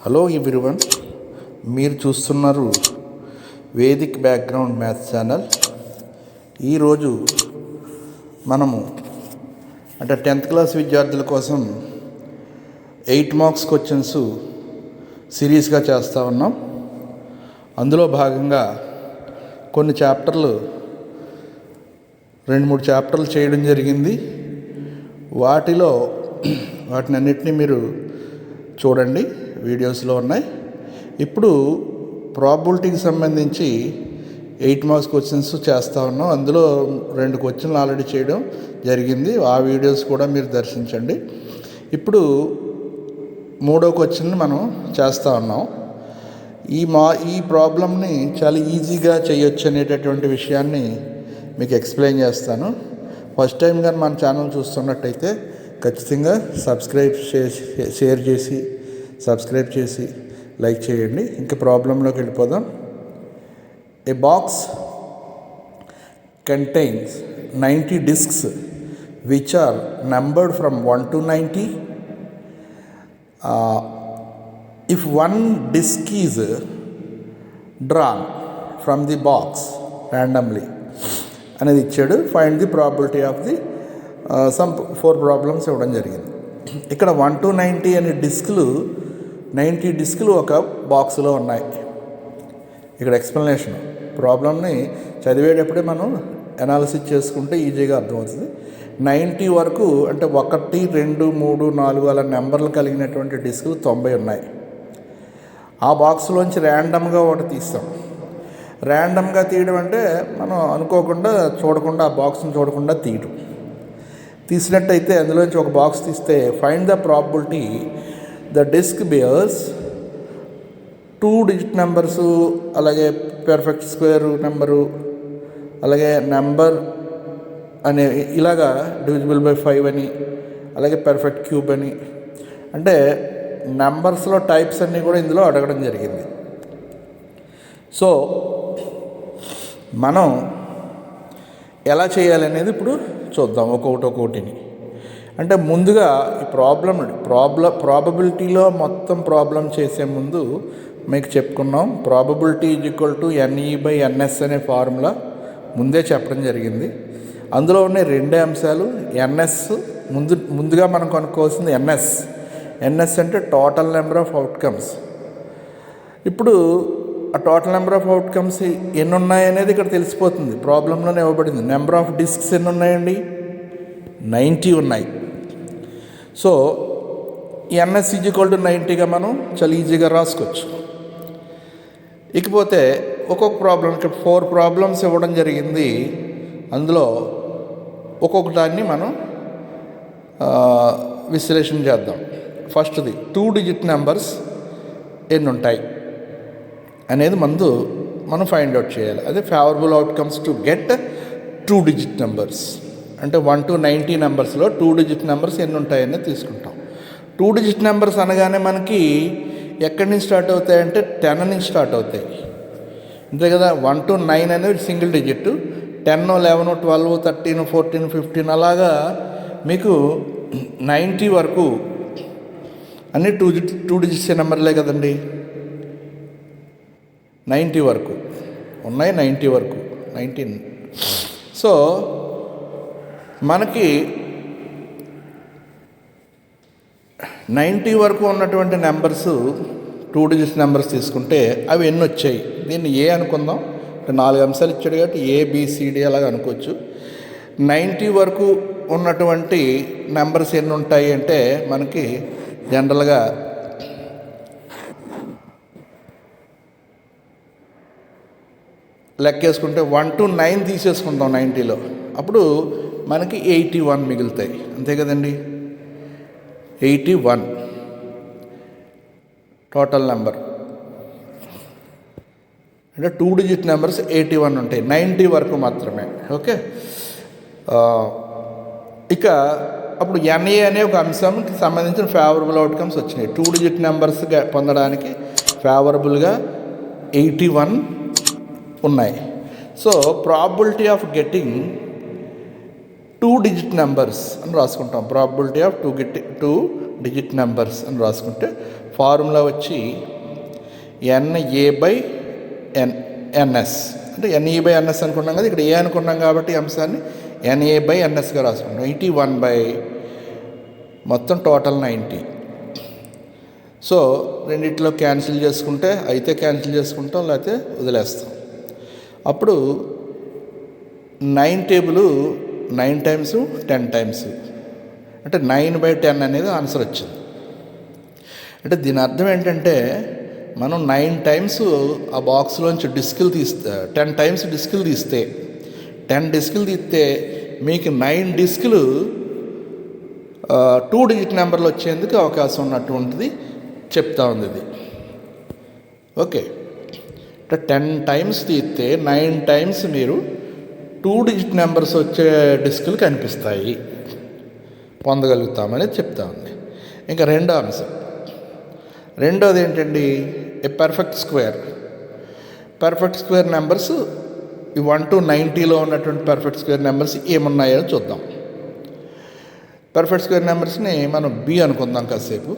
Hello everyone, మీరు చూస్తున్నారు Vedic background maths channel. ఈరోజు మనము 10th క్లాస్ విద్యార్థుల కోసం 8 మార్క్స్ క్వశ్చన్స్ సిరీస్గా చేస్తూ ఉన్నాం. అందులో భాగంగా కొన్ని చాప్టర్లు 2-3 చాప్టర్లు చేయడం జరిగింది. వాటిని అన్నిటినీ మీరు చూడండి, వీడియోస్లో ఉన్నాయి. ఇప్పుడు ప్రాబబిలిటీకి సంబంధించి 8 మార్క్స్ క్వశ్చన్స్ చేస్తూ ఉన్నాం. అందులో 2 క్వశ్చన్లు ఆల్రెడీ చేయడం జరిగింది. ఆ వీడియోస్ కూడా మీరు దర్శించండి. ఇప్పుడు 3వ క్వశ్చన్ మనం చేస్తూ ఉన్నాం. ఈ ప్రాబ్లమ్ని చాలా ఈజీగా చేయొచ్చు అనేటటువంటి విషయాన్ని మీకు ఎక్స్ప్లెయిన్ చేస్తాను. ఫస్ట్ టైం కానీ మన ఛానల్ చూస్తున్నట్టయితే ఖచ్చితంగా షేర్ చేసి సబ్స్క్రైబ్ చేసి లైక్ చేయండి. ఇంకా ప్రాబ్లంలోకి వెళ్ళిపోదాం. ఏ box contains 90 discs which are numbered from 1 to 90. If one disc is drawn from the box randomly అనేది ఇచ్చాడు. Find the probability of the some 4 problems ఇవ్వడం జరిగింది. ఇక్కడ 1 to 90 అనే 90 డిస్కులు ఒక బాక్స్లో ఉన్నాయి. ఇక్కడ ఎక్స్ప్లెనేషన్, ప్రాబ్లమ్ని చదివేటప్పుడే మనం అనాలిసిస్ చేసుకుంటే ఈజీగా అర్థమవుతుంది. 90 వరకు అంటే 1, 2, 3, 4 అలా నెంబర్లు కలిగినటువంటి డిస్కులు 90 ఉన్నాయి. ఆ బాక్స్లోంచి ర్యాండమ్గా ఒకటి తీస్తాం. ర్యాండమ్గా తీయడం అంటే మనం అనుకోకుండా చూడకుండా, ఆ బాక్స్ని చూడకుండా తీసినట్టయితే అందులోంచి ఒక బాక్స్ తీస్తే find the probability the disc bears 2 digit numbers, అలాగే పెర్ఫెక్ట్ స్క్వేర్ నెంబరు, అలాగే నెంబర్ అనే ఇలాగా డివిజిబుల్ బై 5 అని, అలాగే పెర్ఫెక్ట్ క్యూబ్ అని, అంటే నెంబర్స్లో టైప్స్ అన్నీ కూడా ఇందులో అడగడం జరిగింది. సో మనం ఎలా చేయాలనేది ఇప్పుడు చూద్దాం ఒక్కొక్కటిని. అంటే ముందుగా ఈ ప్రాబబిలిటీలో మొత్తం ప్రాబ్లం చేసే ముందు మీకు చెప్పుకున్నాం. ప్రాబబిలిటీ =NE/NS అనే ఫార్ములా ముందే చెప్పడం జరిగింది. అందులో ఉన్న 2 అంశాలు. NS ముందుగా మనం కనుక్కోవాల్సింది NS అంటే టోటల్ నెంబర్ ఆఫ్ అవుట్కమ్స్. ఇప్పుడు ఆ టోటల్ నెంబర్ ఆఫ్ అవుట్కమ్స్ ఎన్ని ఉన్నాయనేది ఇక్కడ తెలిసిపోతుంది. ప్రాబ్లంలోనే ఇవ్వబడింది. నెంబర్ ఆఫ్ డిస్క్స్ ఎన్ని ఉన్నాయండి? 90 ఉన్నాయి. సో NS = 90గా మనం చాలా ఈజీగా రాసుకోవచ్చు. ఇకపోతే ఒక్కొక్క ప్రాబ్లం, ఇక్కడ 4 ప్రాబ్లమ్స్ ఇవ్వడం జరిగింది. అందులో ఒక్కొక్క దాన్ని మనం విశ్లేషణ చేద్దాం. ఫస్ట్ది 2 digit నెంబర్స్ ఎన్ని ఉంటాయి అనేది మనం ఫైండ్ అవుట్ చేయాలి. అదే favourable outcomes to get 2 digit numbers. అంటే 1 to 90 నెంబర్స్లో 2 digit నెంబర్స్ ఎన్ని ఉంటాయని తీసుకుంటాం. 2 digit నెంబర్స్ అనగానే మనకి ఎక్కడి నుంచి స్టార్ట్ అవుతాయంటే 10 నుంచి స్టార్ట్ అవుతాయి, అంతే కదా. 1 to 9 అనేది సింగిల్ డిజిట్. 10, 11, 12, 13, 14, 15 అలాగా మీకు 90 వరకు అన్నీ 2 digits నెంబర్లే కదండి. 90 వరకు ఉన్నాయి. 90 వరకు 19. సో మనకి 90 వరకు ఉన్నటువంటి నెంబర్స్ 2 digit నెంబర్స్ తీసుకుంటే అవి ఎన్ని వచ్చాయి? దీన్ని ఏ అనుకుందాం. 4 అంశాలు ఇచ్చాడు కాబట్టి ABCD అలాగా అనుకోవచ్చు. 90 వరకు ఉన్నటువంటి నెంబర్స్ ఎన్ని ఉంటాయి అంటే మనకి జనరల్గా లెక్కేసుకుంటే 1 to 9 తీసేసుకుంటాం 90లో. అప్పుడు మనకి 81 మిగులుతాయి, అంతే కదండి. 81 టోటల్ నెంబర్. అంటే 2 digit నెంబర్స్ 81 ఉంటాయి 90 వరకు మాత్రమే. ఓకే. ఇక అప్పుడు NA అనే ఒక అంశంకి సంబంధించిన ఫేవరబుల్ అవుట్కమ్స్ వచ్చినాయి. 2 digit నెంబర్స్గా పొందడానికి ఫేవరబుల్గా 81 ఉన్నాయి. So probability of getting 2 digit numbers అని రాసుకుంటాం. ప్రాబిలిటీ ఆఫ్ 2 digit నెంబర్స్ అని రాసుకుంటే ఫార్ములా వచ్చి NA/NS, అంటే NE/NS అనుకున్నాం కదా, ఇక్కడ ఏ అనుకున్నాం కాబట్టి ఈ అంశాన్ని NA/NSగా రాసుకుంటాం. 81 మొత్తం టోటల్ 90. సో రెండిట్లో క్యాన్సిల్ చేసుకుంటే అయితే క్యాన్సిల్ చేసుకుంటాం, లేకపోతే వదిలేస్తాం. అప్పుడు 9 టేబుల్ 9 టైమ్స్ 10 టైమ్స్, అంటే 9/10 అనేది ఆన్సర్ వచ్చింది. అంటే దీని అర్థం ఏంటంటే మనం 9 టైమ్స్ ఆ బాక్స్లోంచి డిస్కులు తీస్తే 10 టైమ్స్ డిస్కులు తీస్తే 10 డిస్కులు తీస్తే మీకు 9 డిస్కులు 2 డిజిట్ నెంబర్లు వచ్చేందుకు అవకాశం ఉన్నటువంటిది చెప్తా ఉంది ఇది. ఓకే, అంటే 10 టైమ్స్ తీస్తే 9 టైమ్స్ మీరు 2 డిజిట్ నెంబర్స్ వచ్చే డిస్కులు కనిపిస్తాయి, పొందగలుగుతామనేది చెప్తా ఉంది. ఇంకా రెండో అంశం, రెండోది ఏంటండి, a perfect square. Perfect square numbers ఈ 1 to 90లో ఉన్నటువంటి పర్ఫెక్ట్ స్క్వేర్ నెంబర్స్ ఏమున్నాయో చూద్దాం. పర్ఫెక్ట్ స్క్వేర్ నెంబర్స్ని మనం బి అనుకుందాం కాసేపు.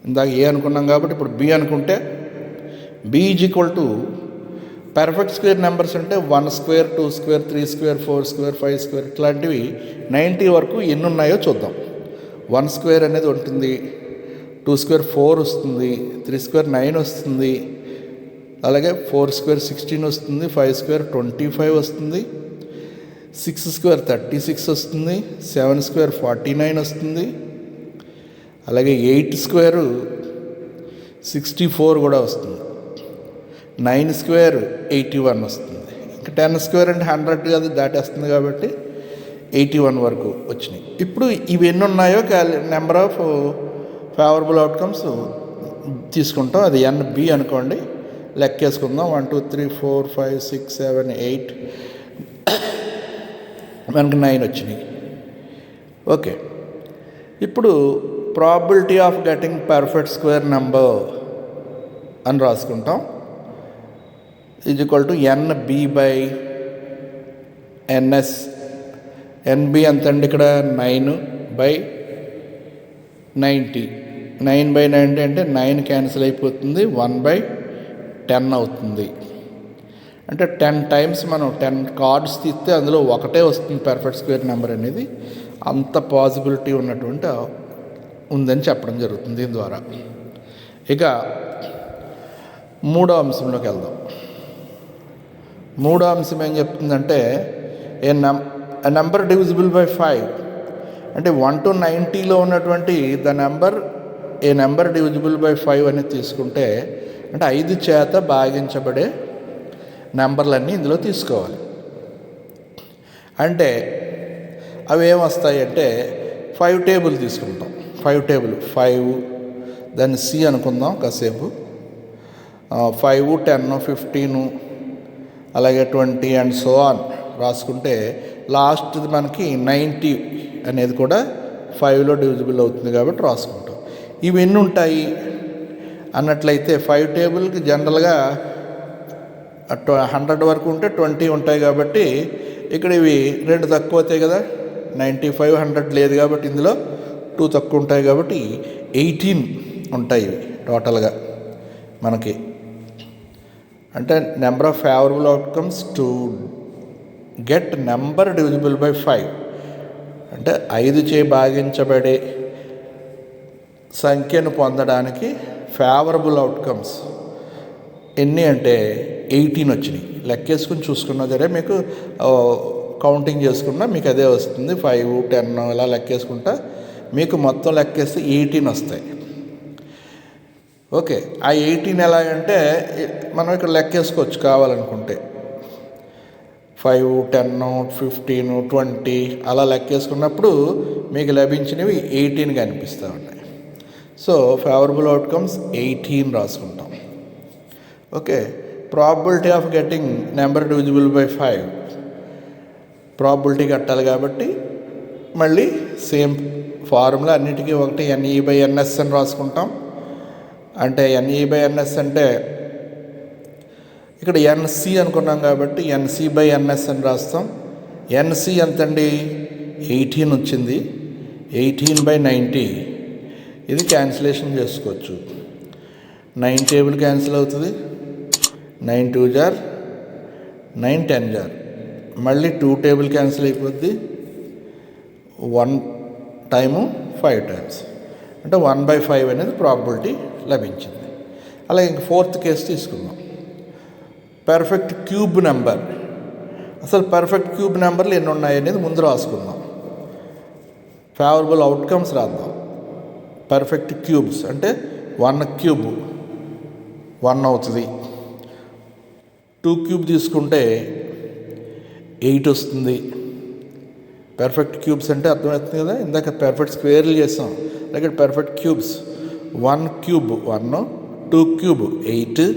ఇందాక ఏ అనుకున్నాం కాబట్టి ఇప్పుడు బి అనుకుంటే B is equal to perfect square numbers అంటే 1 square 2 square 3 square 4 square 5 square ఇట్లాంటివి 90 వరకు ఎన్ని ఉన్నాయో చూద్దాం. 1 స్క్వేర్ అనేది ఉంటుంది, 2 స్క్వేర్ 4 వస్తుంది, 3 స్క్వేర్ 9 వస్తుంది, అలాగే 4 స్క్వేర్ 16 వస్తుంది, 5 స్క్వేర్ 25 వస్తుంది, 6 స్క్వేర్ 36 వస్తుంది, 7 స్క్వేర్ 49 వస్తుంది, అలాగే 8 స్క్వేర్ 64 కూడా వస్తుంది, 9 స్క్వేర్ 81 వస్తుంది. ఇంకా 10 స్క్వేర్ అంటే 100 అది దాటేస్తుంది కాబట్టి 81 వరకు వచ్చినాయి. ఇప్పుడు ఇవి ఎన్ని ఉన్నాయో నెంబర్ ఆఫ్ ఫేవరబుల్ అవుట్కమ్స్ తీసుకుంటాం. అది NB అనుకోండి, లెక్కేసుకుందాం. 1 2 3 4 5 6 7 8 మనకి 9 వచ్చినాయి. ఓకే, ఇప్పుడు probability of getting perfect square number అని రాసుకుంటాం. Is equal to NB/NS. NB ఎంతండి ఇక్కడ 9/90. 9/90 అంటే 9 క్యాన్సిల్ అయిపోతుంది, 1/10 అవుతుంది. అంటే 10 టైమ్స్ మనం 10 కార్డ్స్ తీస్తే అందులో ఒకటే వస్తుంది పర్ఫెక్ట్ స్క్వేర్ నెంబర్ అనేది. అంత పాసిబిలిటీ ఉన్నటువంటి ఉందని చెప్పడం జరుగుతుంది దీని ద్వారా. ఇక మూడో అంశంలోకి వెళ్దాం. మూడో అంశం ఏం చెప్తుందంటే ఏ నెంబర్ డివిజిబుల్ బై 5, అంటే 1 to 90లో ఉన్నటువంటి ఏ నెంబర్ డివిజిబుల్ బై 5 అనేది తీసుకుంటే, అంటే 5 చేత భాగించబడే నెంబర్లన్నీ ఇందులో తీసుకోవాలి. అంటే అవి ఏమొస్తాయి అంటే 5 టేబుల్ తీసుకుంటాం. 5 టేబుల్ 5, దాన్ని C అనుకుందాం కాసేపు. 5 10 15 అలాగే 20 అండ్ సో ఆన్ రాసుకుంటే లాస్ట్ది మనకి 90 అనేది కూడా 5లో డివిజిబుల్ అవుతుంది కాబట్టి రాసుకుంటాం. ఇవి ఎన్ని ఉంటాయి అన్నట్లయితే 5 టేబుల్కి జనరల్గా 100 వరకు ఉంటే 20 ఉంటాయి కాబట్టి ఇక్కడ ఇవి 2 తక్కువ అవుతాయి కదా. 95 100 లేదు కాబట్టి ఇందులో 2 తక్కువ ఉంటాయి కాబట్టి 18 ఉంటాయి ఇవి టోటల్గా మనకి. అంటే number of favourable outcomes to get number divisible by 5, అంటే 5 చే భాగించబడే సంఖ్యను పొందడానికి ఫేవరబుల్ అవుట్కమ్స్ ఎన్ని అంటే 18 వచ్చినాయి. లెక్కేసుకుని చూసుకున్నా సరే మీకు కౌంటింగ్ చేసుకున్నా మీకు అదే వస్తుంది. 5 10 ఇలా లెక్కేసుకుంటా మీకు మొత్తం లెక్కేస్తే 18 వస్తాయి. ఓకే, ఆ 18 ఎలాగంటే మనం ఇక్కడ లెక్కేసుకోవచ్చు కావాలనుకుంటే. 5 10 15 20 అలా లెక్కేసుకున్నప్పుడు మీకు లభించినవి 18 కనిపిస్తూ ఉన్నాయి. సో ఫేవరబుల్ అవుట్కమ్స్ 18 రాసుకుంటాం. Okay, probability of getting number divisible by 5, probability కట్టాలి కాబట్టి మళ్ళీ సేమ్ ఫార్ములా అన్నిటికీ ఒకటి NE/NS అని రాసుకుంటాం. అంటే NE/NS అంటే ఇక్కడ NC అనుకున్నాం కాబట్టి NC/NS అని రాస్తాం. NC ఎంతండి 18 వచ్చింది. 18/90 ఇది క్యాన్సిలేషన్ చేసుకోవచ్చు. 9 టేబుల్ క్యాన్సిల్ అవుతుంది, 9 2 జార్, 9 10 జార్, మళ్ళీ 2 టేబుల్ క్యాన్సిల్ అయిపోద్ది, 1 టైము 5 టైమ్స్, అంటే 1/5 అనేది ప్రాబబిలిటీ లభించింది. అలాగే ఇంక 4th కేసు తీసుకుందాం. Perfect cube number. అసలు పర్ఫెక్ట్ క్యూబ్ నెంబర్లు ఎన్ని ఉన్నాయి అనేది ముందు రాసుకుందాం. ఫేవరబుల్ అవుట్కమ్స్ రాద్దాం. పర్ఫెక్ట్ క్యూబ్స్ అంటే 1 క్యూబ్ 1 అవుతుంది. 2 క్యూబ్ తీసుకుంటే 8 వస్తుంది. పర్ఫెక్ట్ క్యూబ్స్ అంటే అర్థమవుతుంది కదా, ఇందాక పర్ఫెక్ట్ స్క్వేర్లు చేస్తాం, అలాగే perfect cubes. 1 cube 1, 2 cube 8,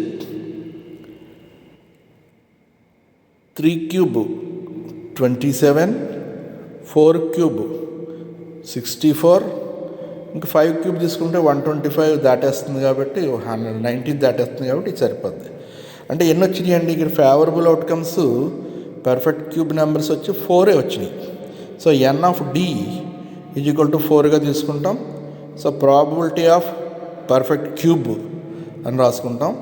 3 cube 27, 4 cube 64, ఇంకా 5 క్యూబ్ తీసుకుంటే 125 దాటేస్తుంది కాబట్టి 190 దాటేస్తుంది కాబట్టి ఇది సరిపోద్ది. అంటే ఎన్ని వచ్చినాయి అండి ఇక్కడ favourable outcomes perfect cube numbers వచ్చి 4 వచ్చినాయి. So N of D is equal to 4గా తీసుకుంటాం. So probability of perfect cube అని రాసుకుంటాం.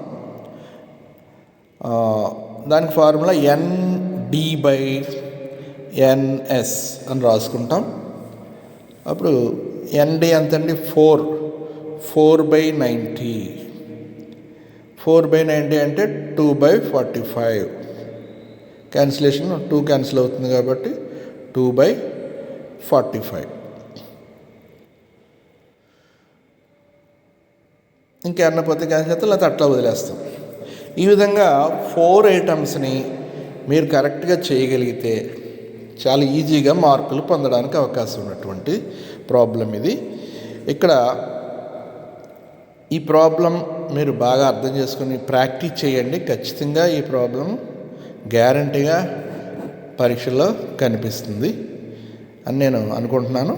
దానికి ఫార్ములా ND/NS అని రాసుకుంటాం. అప్పుడు ND ఎంతండి 4/90. 4/90 అంటే 2/45. క్యాన్సిలేషన్ 2 క్యాన్సిల్ అవుతుంది కాబట్టి 2/45. ఇంకేమన్నా పోతే క్యాన్సిల్ చేస్తే లేకపోతే అట్లా వదిలేస్తాం. ఈ విధంగా 4 ఐటమ్స్ని మీరు కరెక్ట్గా చేయగలిగితే చాలా ఈజీగా మార్కులు పొందడానికి అవకాశం ఉన్నటువంటి ప్రాబ్లం ఇది. ఇక్కడ ఈ ప్రాబ్లం మీరు బాగా అర్థం చేసుకుని ప్రాక్టీస్ చేయండి. ఖచ్చితంగా ఈ ప్రాబ్లం గ్యారంటీగా పరీక్షలో కనిపిస్తుంది అని నేను అనుకుంటున్నాను.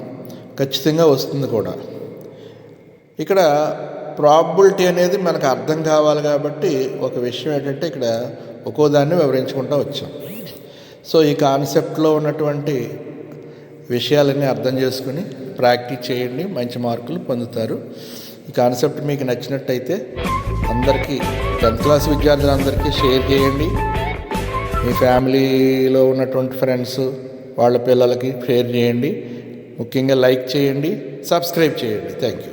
ఖచ్చితంగా వస్తుంది కూడా. ఇక్కడ ప్రాబబిలిటీ అనేది మనకు అర్థం కావాలి కాబట్టి ఒక విషయం ఏంటంటే ఇక్కడ ఒక్కో దాన్ని వివరించుకుంటూ వచ్చాం. సో ఈ కాన్సెప్ట్లో ఉన్నటువంటి విషయాలన్నీ అర్థం చేసుకుని ప్రాక్టీస్ చేయండి, మంచి మార్కులు పొందుతారు. ఈ కాన్సెప్ట్ మీకు నచ్చినట్టయితే అందరికీ 10th క్లాస్ విద్యార్థులందరికీ షేర్ చేయండి. మీ ఫ్యామిలీలో ఉన్నటువంటి ఫ్రెండ్స్ వాళ్ళ పిల్లలకి షేర్ చేయండి. ముఖ్యంగా లైక్ చేయండి, సబ్స్క్రైబ్ చేయండి. Thank you.